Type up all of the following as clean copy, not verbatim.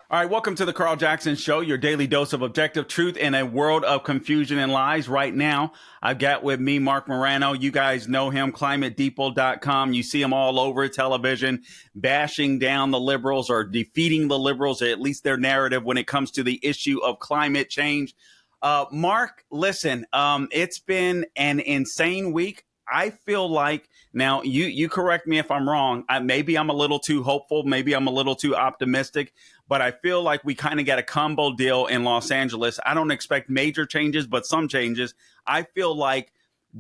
All right, welcome to the Carl Jackson Show, your daily dose of objective truth in a world of confusion and lies. Right now, I've got with me Marc Morano. You guys know him, climatedepot.com. You see him all over television, bashing down the liberals or defeating the liberals, or at least their narrative when it comes to the issue of climate change. Marc, listen, it's been an insane week. I feel like, now you correct me if I'm wrong, maybe I'm a little too hopeful, maybe I'm a little too optimistic, but I feel like we kind of got a combo deal in Los Angeles. I don't expect major changes, but some changes. I feel like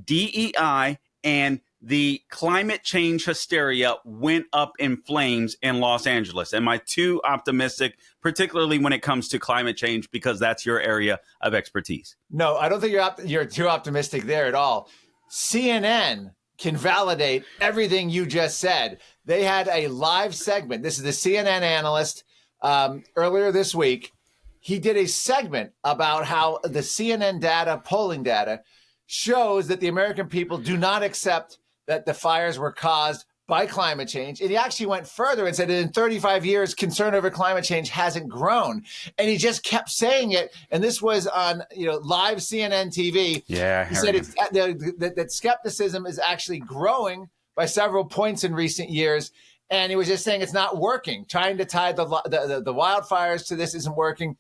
DEI and the climate change hysteria went up in flames in Los Angeles. Am I too optimistic, particularly when it comes to climate change, because that's your area of expertise? No, I don't think you're too optimistic there at all. CNN can validate everything you just said. They had a live segment. This is the CNN analyst earlier this week. He did a segment about how the CNN data, polling data, shows that the American people do not accept that the fires were caused by climate change. And he actually went further and said that in 35 years, concern over climate change hasn't grown. And he just kept saying it. And this was on live CNN TV. Yeah, he said that skepticism is actually growing by several points in recent years. And he was just saying it's not working. Trying to tie the wildfires to this isn't working.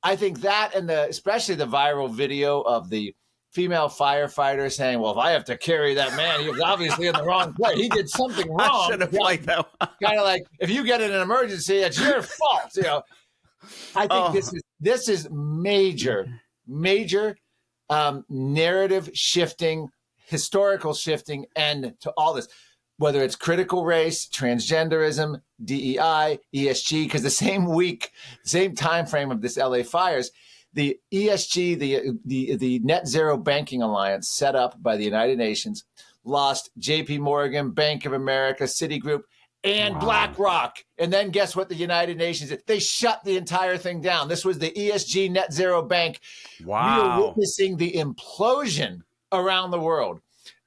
I think that, and especially the viral video of the female firefighter saying, well, if I have to carry that man, he was obviously in the wrong place. He did something wrong. I should have played that one. Kind of like, if you get in an emergency, it's your fault. I think this is major narrative shifting, historical shifting end to all this, whether it's critical race, transgenderism, DEI, ESG, because the same time frame of this LA fires, the ESG, the Net Zero Banking Alliance set up by the United Nations, lost JP Morgan, Bank of America, Citigroup, and BlackRock. And then guess what the United Nations did? They shut the entire thing down. This was the ESG Net Zero Bank. Wow. We are witnessing the implosion around the world.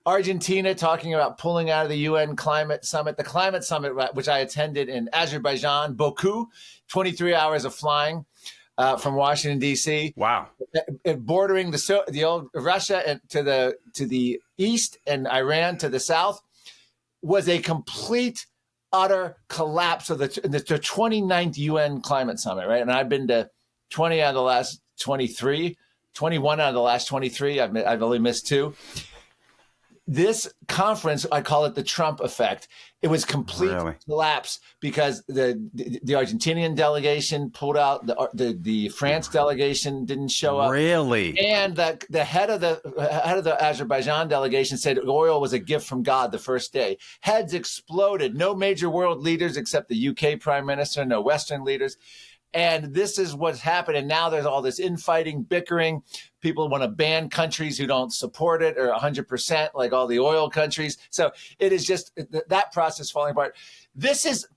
Argentina talking about pulling out of the UN climate summit, the climate summit, which I attended in Azerbaijan, Baku, 23 hours of flying. From Washington, D.C. Wow. Bordering the old Russia to the east and Iran to the south, was a complete, utter collapse of the 29th UN climate summit, right? And I've been to 20 out of the last 23, 21 out of the last 23. I've only missed 2. This conference, I call it the Trump effect. It was complete collapse because the Argentinian delegation pulled out, the France delegation didn't show up. Really? And the head of the Azerbaijan delegation said oil was a gift from God the first day. Heads exploded. No major world leaders except the UK prime minister, no Western leaders. And this is what's happened. And now there's all this infighting, bickering. People want to ban countries who don't support it or 100%, like all the oil countries. So it is just that process falling apart. This is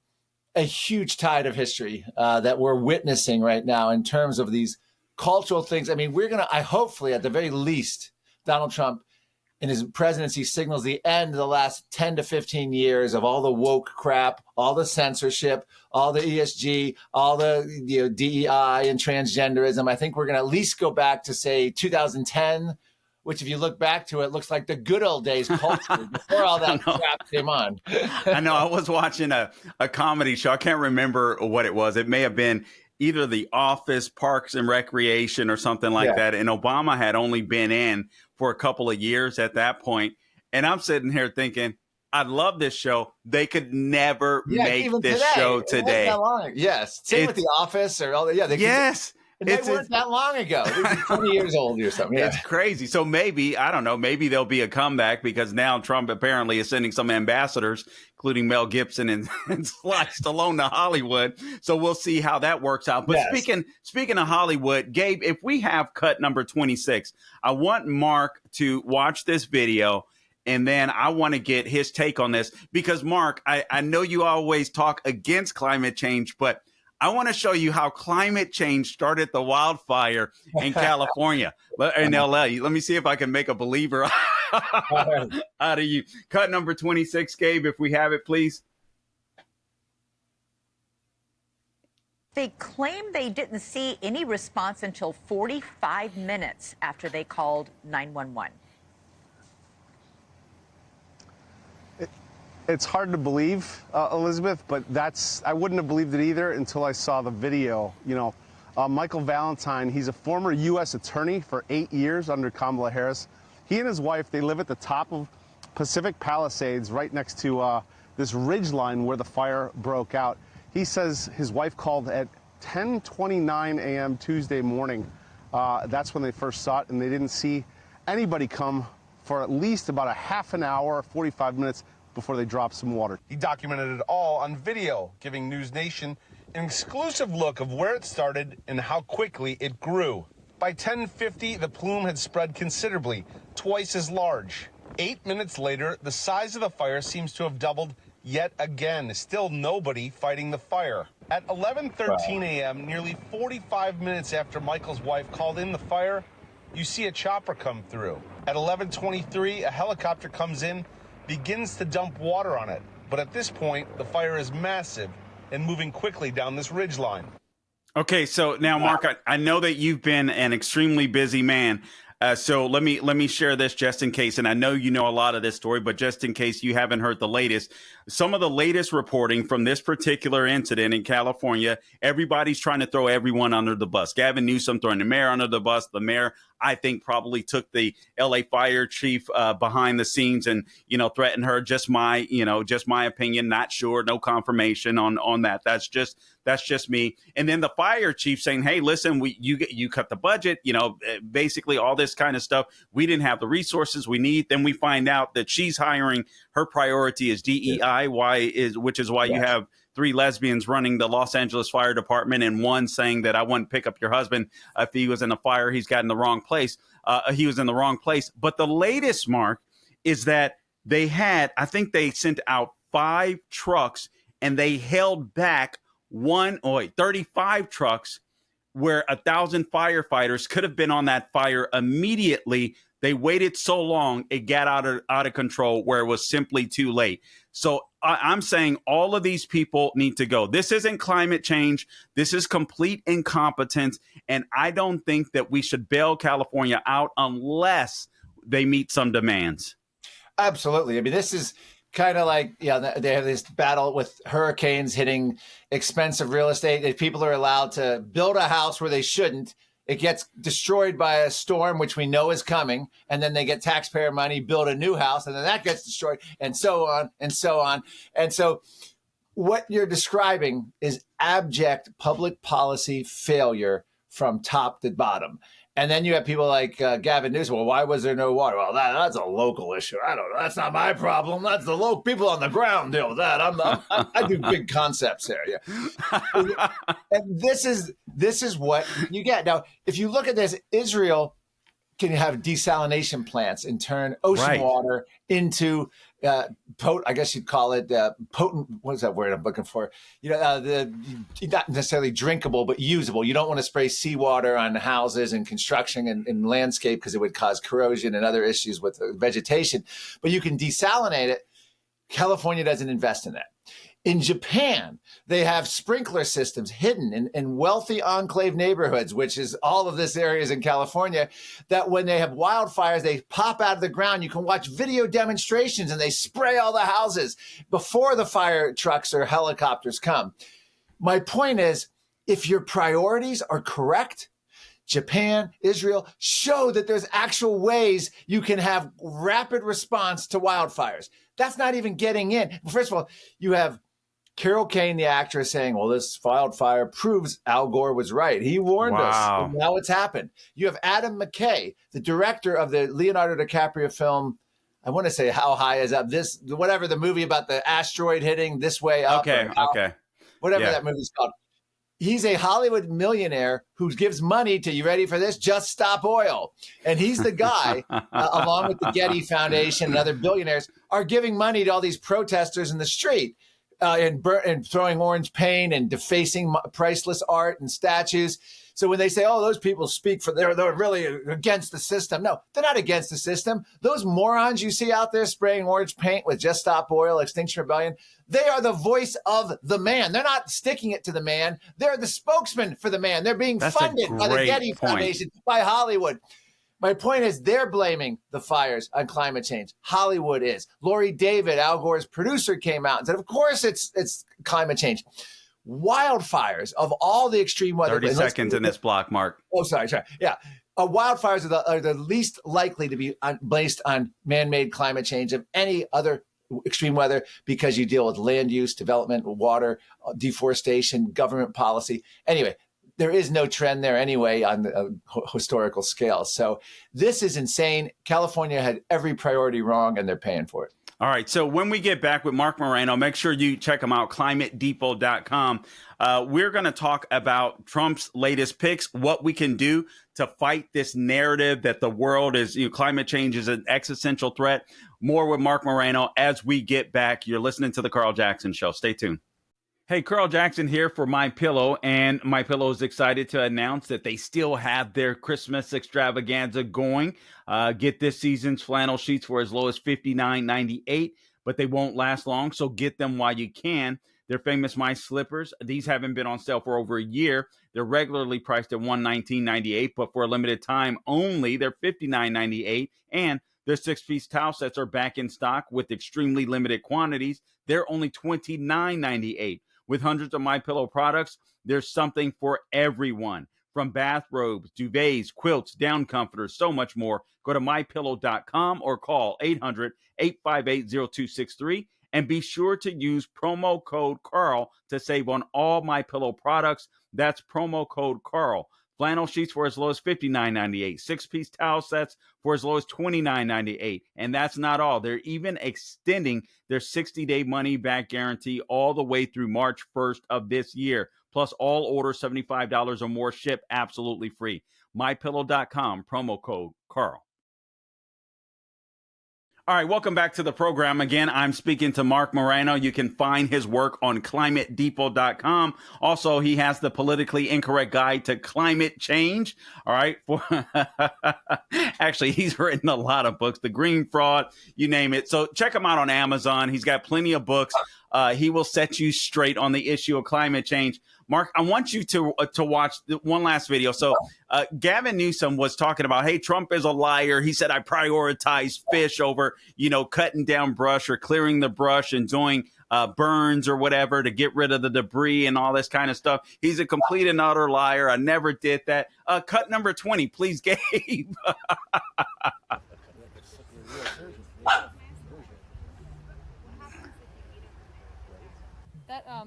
a huge tide of history that we're witnessing right now in terms of these cultural things. I mean, I hopefully, at the very least, Donald Trump in his presidency signals the end of the last 10 to 15 years of all the woke crap, all the censorship, all the ESG, all the DEI and transgenderism. I think we're going to at least go back to, say, 2010, which if you look back to it, looks like the good old days culture before all that crap came on. I know. I was watching a comedy show. I can't remember what it was. It may have been either The Office, Parks and Recreation, or something like that. And Obama had only been in for a couple of years at that point. And I'm sitting here thinking, I love this show. They could never make this show today. That long. Yes. Same with The Office or all that. Yeah. They weren't that long ago. They were 20 years old or something. Yeah. It's crazy. So maybe, I don't know, maybe there'll be a comeback because now Trump apparently is sending some ambassadors, including Mel Gibson and Sly Stallone, to Hollywood. So we'll see how that works out. But speaking of Hollywood, Gabe, if we have cut number 26, I want Marc to watch this video. And then I want to get his take on this because, Marc, I know you always talk against climate change, but I want to show you how climate change started the wildfire in California, in LA. Let me see if I can make a believer out of you. Cut number 26, Gabe, if we have it, please. They claim they didn't see any response until 45 minutes after they called 911. It's hard to believe, Elizabeth, but I wouldn't have believed it either until I saw the video. Michael Valentine, he's a former U.S. attorney for 8 years under Kamala Harris. He and his wife, they live at the top of Pacific Palisades right next to this ridge line where the fire broke out. He says his wife called at 10:29 a.m. Tuesday morning. That's when they first saw it, and they didn't see anybody come for at least about a half an hour, 45 minutes before they dropped some water. He documented it all on video, giving News Nation an exclusive look of where it started and how quickly it grew. By 10:50, the plume had spread considerably, twice as large. 8 minutes later, the size of the fire seems to have doubled yet again. Still nobody fighting the fire. At 11:13 a.m., nearly 45 minutes after Michael's wife called in the fire, you see a chopper come through. At 11:23, a helicopter comes in, begins to dump water on it. But at this point, the fire is massive and moving quickly down this ridgeline. Okay, so now, Mark, I know that you've been an extremely busy man. So let me share this just in case, and I know you know a lot of this story, but just in case you haven't heard the latest, some of the latest reporting from this particular incident in California, everybody's trying to throw everyone under the bus. Gavin Newsom throwing the mayor under the bus. The mayor, I think, probably took the LA fire chief behind the scenes and, threatened her. Just my opinion. Not sure. No confirmation on that. That's just me. And then the fire chief saying, hey, listen, you cut the budget, basically all this kind of stuff. We didn't have the resources we need. Then we find out that she's hiring. Her priority is DEI, which is why you have 3 lesbians running the Los Angeles Fire Department, and one saying that I wouldn't pick up your husband if he was in a fire. He's got in the wrong place. He was in the wrong place. But the latest, Mark, is that I think they sent out 5 trucks, and they held back 35 trucks where 1,000 firefighters could have been on that fire immediately. They waited so long, it got out of control where it was simply too late. So I'm saying all of these people need to go. This isn't climate change. This is complete incompetence. And I don't think that we should bail California out unless they meet some demands. Absolutely. I mean, this is kind of like, they have this battle with hurricanes hitting expensive real estate. If people are allowed to build a house where they shouldn't, it gets destroyed by a storm, which we know is coming. And then they get taxpayer money, build a new house, and then that gets destroyed, and so on and so on. And so what you're describing is abject public policy failure from top to bottom. And then you have people like Gavin Newsom. Well, why was there no water? Well, that's a local issue. I don't know. That's not my problem. That's the local people on the ground deal with that. I do big concepts there. Yeah. And this is what you get. Now, if you look at this, Israel can have desalination plants and turn ocean water into I guess you'd call it potent. What is that word I'm looking for? Not necessarily drinkable, but usable. You don't want to spray seawater on houses and construction and landscape because it would cause corrosion and other issues with vegetation. But you can desalinate it. California doesn't invest in that. In Japan, they have sprinkler systems hidden in wealthy enclave neighborhoods, which is all of this areas in California, that when they have wildfires, they pop out of the ground. You can watch video demonstrations and they spray all the houses before the fire trucks or helicopters come. My point is, if your priorities are correct, Japan, Israel, show that there's actual ways you can have rapid response to wildfires. That's not even getting in. First of all, you have Carol Kane, the actress, saying, well, this wildfire proves Al Gore was right. He warned us. And now it's happened. You have Adam McKay, the director of the Leonardo DiCaprio film, I want to say How High Is Up? Whatever the movie about the asteroid hitting this way up. Whatever that movie's called. He's a Hollywood millionaire who gives money to, you ready for this? Just Stop Oil. And he's the guy, along with the Getty Foundation and other billionaires, are giving money to all these protesters in the street. and throwing orange paint and defacing priceless art and statues. So when they say, oh, those people speak for, they're really against the system. No, they're not against the system. Those morons you see out there spraying orange paint with Just Stop Oil, Extinction Rebellion, they are the voice of the man. They're not sticking it to the man. They're the spokesman for the man. They're being funded by the Getty Foundation, by Hollywood. My point is they're blaming the fires on climate change. Hollywood is. Lori David, Al Gore's producer, came out and said, of course it's climate change. Wildfires of all the extreme weather. 30 seconds in this block, Mark. Oh, sorry. Yeah. Wildfires are the least likely to be based on man-made climate change of any other extreme weather because you deal with land use, development, water, deforestation, government policy. Anyway, there is no trend there anyway on the historical scale. So this is insane. California had every priority wrong, and they're paying for it. All right. So when we get back with Marc Morano, make sure you check him out, climatedepot.com. We're going to talk about Trump's latest picks, what we can do to fight this narrative that the world is, climate change is an existential threat. More with Marc Morano as we get back. You're listening to The Carl Jackson Show. Stay tuned. Hey, Carl Jackson here for MyPillow, and MyPillow is excited to announce that they still have their Christmas extravaganza going. Get this season's flannel sheets for as low as $59.98, but they won't last long, so get them while you can. They're famous My Slippers. These haven't been on sale for over a year. They're regularly priced at $119.98, but for a limited time only, they're $59.98, and their 6-piece towel sets are back in stock with extremely limited quantities. They're only $29.98. With hundreds of MyPillow products, there's something for everyone. From bathrobes, duvets, quilts, down comforters, so much more. Go to MyPillow.com or call 800-858-0263 and be sure to use promo code Carl to save on all MyPillow products. That's promo code Carl. Flannel sheets for as low as $59.98. 6-piece towel sets for as low as $29.98. And that's not all. They're even extending their 60-day money-back guarantee all the way through March 1st of this year. Plus, all orders $75 or more ship absolutely free. MyPillow.com, promo code Carl. All right, welcome back to the program. Again, I'm speaking to Marc Morano. You can find his work on climatedepot.com. Also, he has the politically incorrect guide to climate change. All right. Actually, he's written a lot of books, The Green Fraud, you name it. So check him out on Amazon. He's got plenty of books. He will set you straight on the issue of climate change. Mark, I want you to watch one last video. So Gavin Newsom was talking about, hey, Trump is a liar. He said, I prioritize fish over, cutting down brush or clearing the brush and doing burns or whatever to get rid of the debris and all this kind of stuff. He's a complete and utter liar. I never did that. Cut number 20, please, Gabe.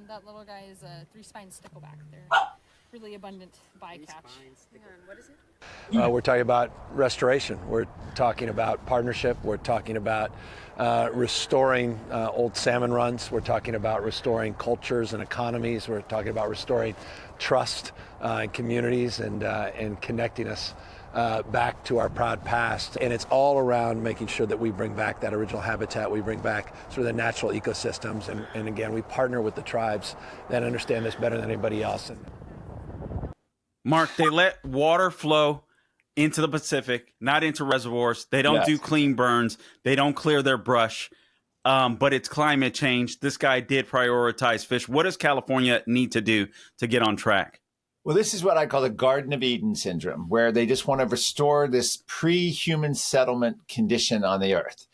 That little guy is a 3-spine stickleback. They're really abundant bycatch. What is it? We're talking about restoration. We're talking about partnership. We're talking about restoring old salmon runs. We're talking about restoring cultures and economies. We're talking about restoring trust in communities and connecting us back to our proud past. And it's all around making sure that we bring back that original habitat, we bring back sort of the natural ecosystems, and again, we partner with the tribes that understand this better than anybody else. Mark, they let water flow into the Pacific, not into reservoirs. They don't do clean burns. They don't clear their brush. But it's climate change. This guy did prioritize fish. What does California need to do to get on track? Well, this is what I call the Garden of Eden syndrome, where they just want to restore this pre-human settlement condition on the earth.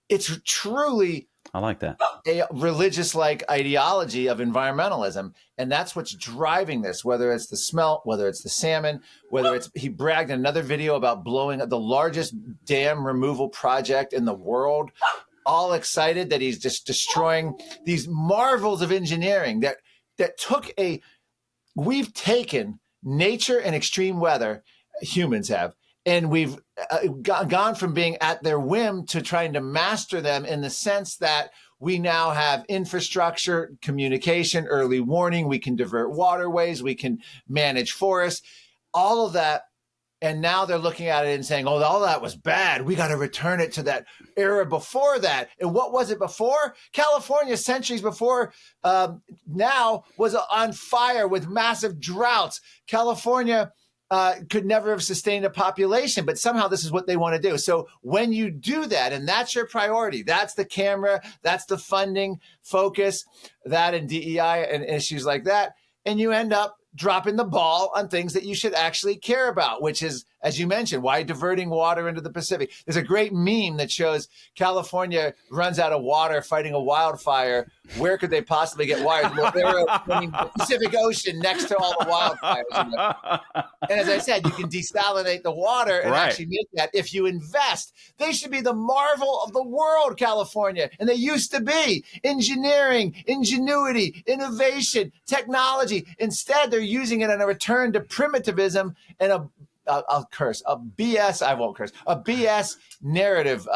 It's truly, I like that, a religious-like ideology of environmentalism. And that's what's driving this, whether it's the smelt, whether it's the salmon, whether it's, he bragged in another video about blowing up the largest dam removal project in the world, all excited that he's just destroying these marvels of engineering that took a, we've taken nature and extreme weather, humans have, and we've gone from being at their whim to trying to master them in the sense that we now have infrastructure, communication, early warning, we can divert waterways, we can manage forests. All of that And now they're looking at it and saying, oh, all that was bad. We got to return it to that era before that. And what was it before? California, centuries before now, was on fire with massive droughts. California could never have sustained a population, but somehow this is what they want to do. So when you do that, and that's your priority, that's the camera, that's the funding focus, that and DEI and issues like that, and you end up dropping the ball on things that you should actually care about, which is, as you mentioned, why diverting water into the Pacific. There's a great meme that shows California runs out of water fighting a wildfire. Where could they possibly get water? Well, they're in the Pacific Ocean next to all the wildfires. And as I said, you can desalinate the water and actually make that if you invest. They should be the marvel of the world, California. And they used to be. Engineering, ingenuity, innovation, technology. Instead, they're using it in a return to primitivism and I'll curse, a BS narrative,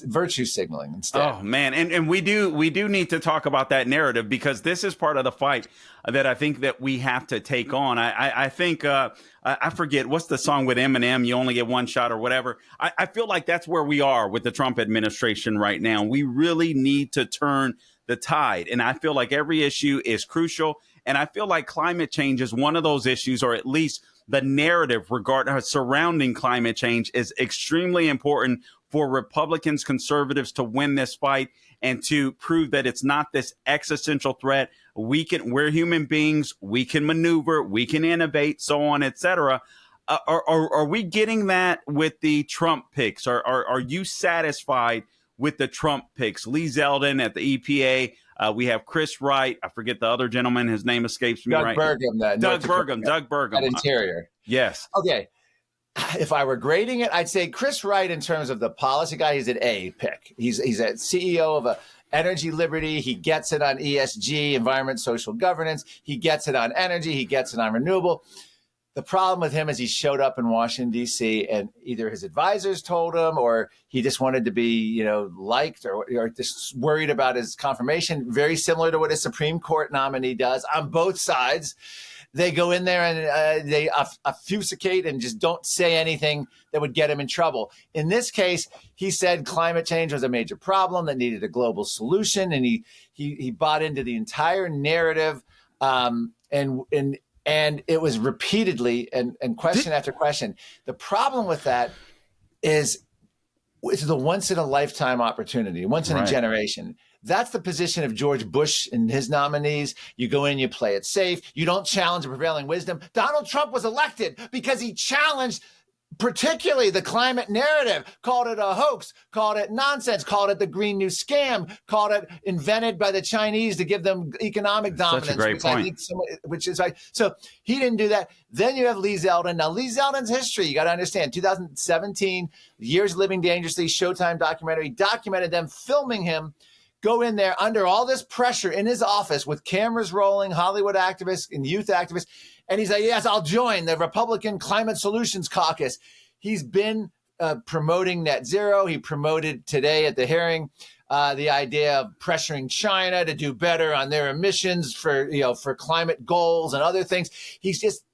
virtue signaling instead. Oh man. And we do need to talk about that narrative, because this is part of the fight that I think that we have to take on. I think, I forget, what's the song with Eminem, you only get one shot or whatever. I feel like that's where we are with the Trump administration right now. We really need to turn the tide. And I feel like every issue is crucial. And I feel like climate change is one of those issues, or at least the narrative surrounding climate change is extremely important for Republicans, conservatives to win this fight and to prove that it's not this existential threat. We're human beings. We can maneuver. We can innovate, so on, etc. Are we getting that with the Trump picks? Are you satisfied with the Trump picks? Lee Zeldin at the EPA. We have Chris Wright. I forget the other gentleman. His name escapes me right now. Doug Burgum. At Interior. Yes. Okay. If I were grading it, I'd say Chris Wright, in terms of the policy guy, he's an A pick. He's a CEO of a Energy Liberty. He gets it on ESG, environment, social governance. He gets it on energy. He gets it on renewable. The problem with him is he showed up in Washington, D.C., and either his advisors told him, or he just wanted to be, liked, or just worried about his confirmation. Very similar to what a Supreme Court nominee does on both sides. They go in there and they obfuscate and just don't say anything that would get him in trouble. In this case, he said climate change was a major problem that needed a global solution, and he bought into the entire narrative, and it was repeatedly and question after question. The problem with that is it's the once in a lifetime opportunity, once in a generation. That's the position of George Bush and his nominees. You go in, you play it safe. You don't challenge the prevailing wisdom. Donald Trump was elected because he challenged particularly the climate narrative, called it a hoax, called it nonsense, called it the Green New Scam, called it invented by the Chinese to give them economic dominance. Such a great point. Which is like, so he didn't do that. Then you have Lee Zeldin. Now, Lee Zeldin's history, you got to understand, 2017, Years Living Dangerously, Showtime documentary, documented them filming him go in there under all this pressure in his office with cameras rolling, Hollywood activists and youth activists. And he's like, yes, I'll join the Republican Climate Solutions Caucus. He's been promoting net zero. He promoted today at the hearing the idea of pressuring China to do better on their emissions for climate goals and other things. He's just,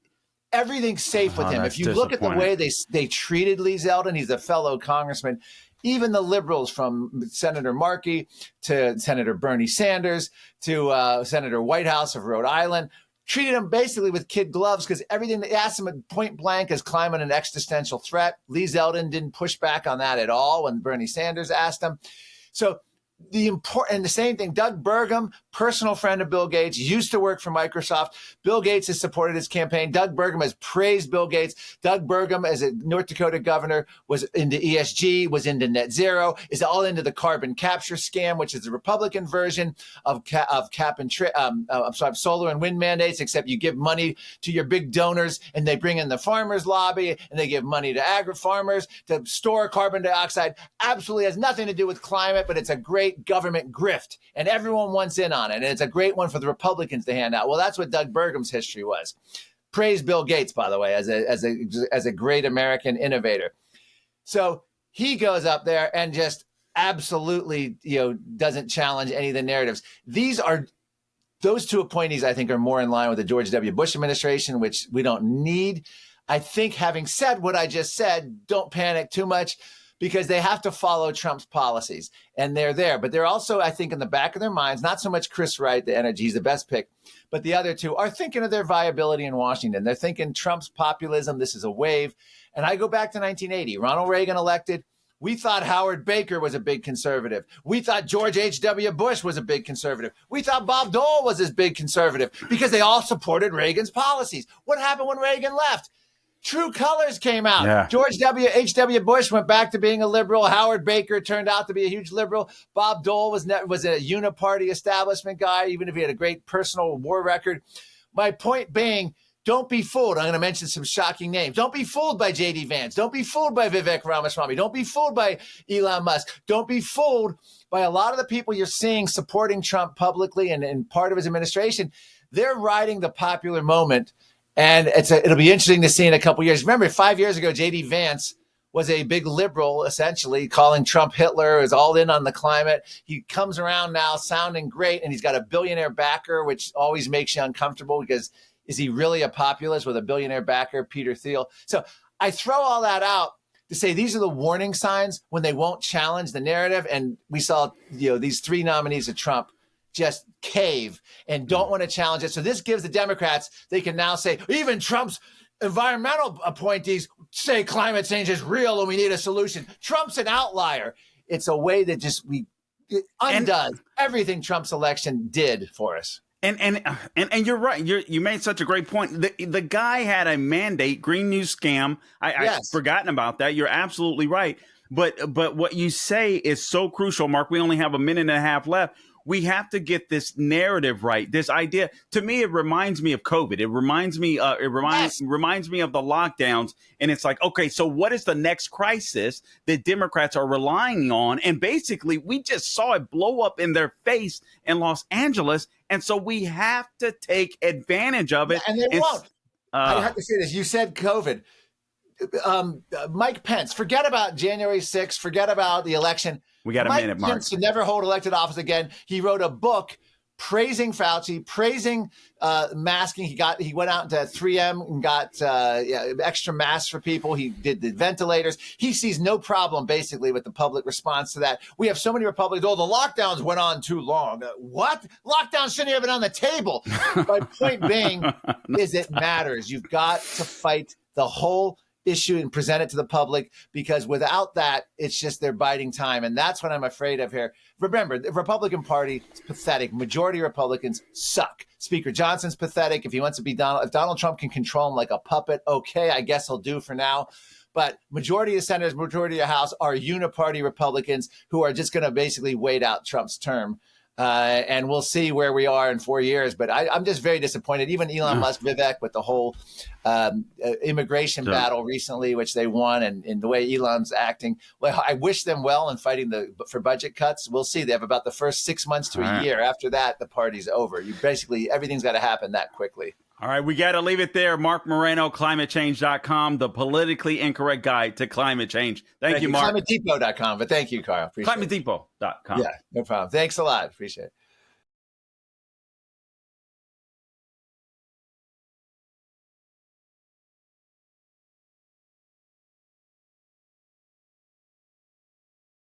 everything's safe with him. If you look at the way they treated Lee Zeldin, he's a fellow congressman. Even the liberals, from Senator Markey to Senator Bernie Sanders to Senator Whitehouse of Rhode Island, treated him basically with kid gloves, because everything they asked him at point blank is climate an existential threat. Lee Zeldin didn't push back on that at all when Bernie Sanders asked him. So the same thing, Doug Burgum, personal friend of Bill Gates, used to work for Microsoft. Bill Gates has supported his campaign. Doug Burgum has praised Bill Gates. Doug Burgum, as a North Dakota governor, was into ESG, was into net zero, is all into the carbon capture scam, which is the Republican version of solar and wind mandates, except you give money to your big donors and they bring in the farmers lobby and they give money to agri-farmers to store carbon dioxide. Absolutely has nothing to do with climate, but it's a great government grift, and everyone wants in on it, and it's a great one for the Republicans to hand out. Well, that's what Doug Burgum's history was. Praise Bill Gates, by the way, as a great American innovator. So he goes up there and just absolutely, doesn't challenge any of the narratives. Those two appointees, I think, are more in line with the George W. Bush administration, which we don't need. I think having said what I just said, don't panic too much because they have to follow Trump's policies and they're there. But they're also, I think, in the back of their minds, not so much Chris Wright, the energy, he's the best pick, but the other two are thinking of their viability in Washington. They're thinking Trump's populism, this is a wave. And I go back to 1980, Ronald Reagan elected. We thought Howard Baker was a big conservative. We thought George H.W. Bush was a big conservative. We thought Bob Dole was this big conservative because they all supported Reagan's policies. What happened when Reagan left? True colors came out. Yeah. George H.W. Bush went back to being a liberal. Howard Baker turned out to be a huge liberal. Bob Dole was a uniparty establishment guy, even if he had a great personal war record. My point being, don't be fooled. I'm going to mention some shocking names. Don't be fooled by J.D. Vance. Don't be fooled by Vivek Ramaswamy. Don't be fooled by Elon Musk. Don't be fooled by a lot of the people you're seeing supporting Trump publicly and part of his administration. They're riding the popular moment. And it'll be interesting to see in a couple of years. Remember, 5 years ago, J.D. Vance was a big liberal, essentially, calling Trump Hitler, is all in on the climate. He comes around now sounding great, and he's got a billionaire backer, which always makes you uncomfortable because is he really a populist with a billionaire backer, Peter Thiel? So I throw all that out to say these are the warning signs when they won't challenge the narrative. And we saw these three nominees of Trump just cave and don't want to challenge it. So this gives the Democrats, they can now say, even Trump's environmental appointees say climate change is real and we need a solution. Trump's an outlier. It's a way that it undoes everything Trump's election did for us. And you're right. You made such a great point. The guy had a mandate, Green News scam. I've forgotten about that. You're absolutely right. But what you say is so crucial, Mark. We only have a minute and a half left. We have to get this narrative right. This idea, to me, it reminds me of COVID. It reminds me of the lockdowns. And it's like, okay, so what is the next crisis that Democrats are relying on? And basically, we just saw it blow up in their face in Los Angeles. And so we have to take advantage of it. And they won't. I have to say this. You said COVID. Mike Pence, forget about January 6th. Forget about the election. We got a minute, Mark. Pence to never hold elected office again. He wrote a book praising Fauci, praising masking. He went out into 3M and got extra masks for people. He did the ventilators. He sees no problem, basically, with the public response to that. We have so many Republicans. Oh, the lockdowns went on too long. What? Lockdowns shouldn't have been on the table. My point being is it matters. You've got to fight the whole issue and present it to the public, because without that, it's just they're biding time. And that's what I'm afraid of here. Remember, the Republican Party is pathetic. Majority of Republicans suck. Speaker Johnson's pathetic. If he wants to be if Donald Trump can control him like a puppet, okay, I guess he'll do for now. But majority of senators, majority of House are uniparty Republicans who are just going to basically wait out Trump's term. And we'll see where we are in 4 years. But I'm just very disappointed. Even Elon Musk, Vivek, with the whole immigration battle recently, which they won, and the way Elon's acting. Well, I wish them well in fighting for budget cuts. We'll see. They have about the first 6 months to a year. After that, the party's over. Everything's got to happen that quickly. All right, we got to leave it there. Marc Morano, climatechange.com, the politically incorrect guide to climate change. Thank you, Mark. ClimateDepot.com, but thank you, Carl. ClimateDepot.com. Yeah, no problem. Thanks a lot. Appreciate it.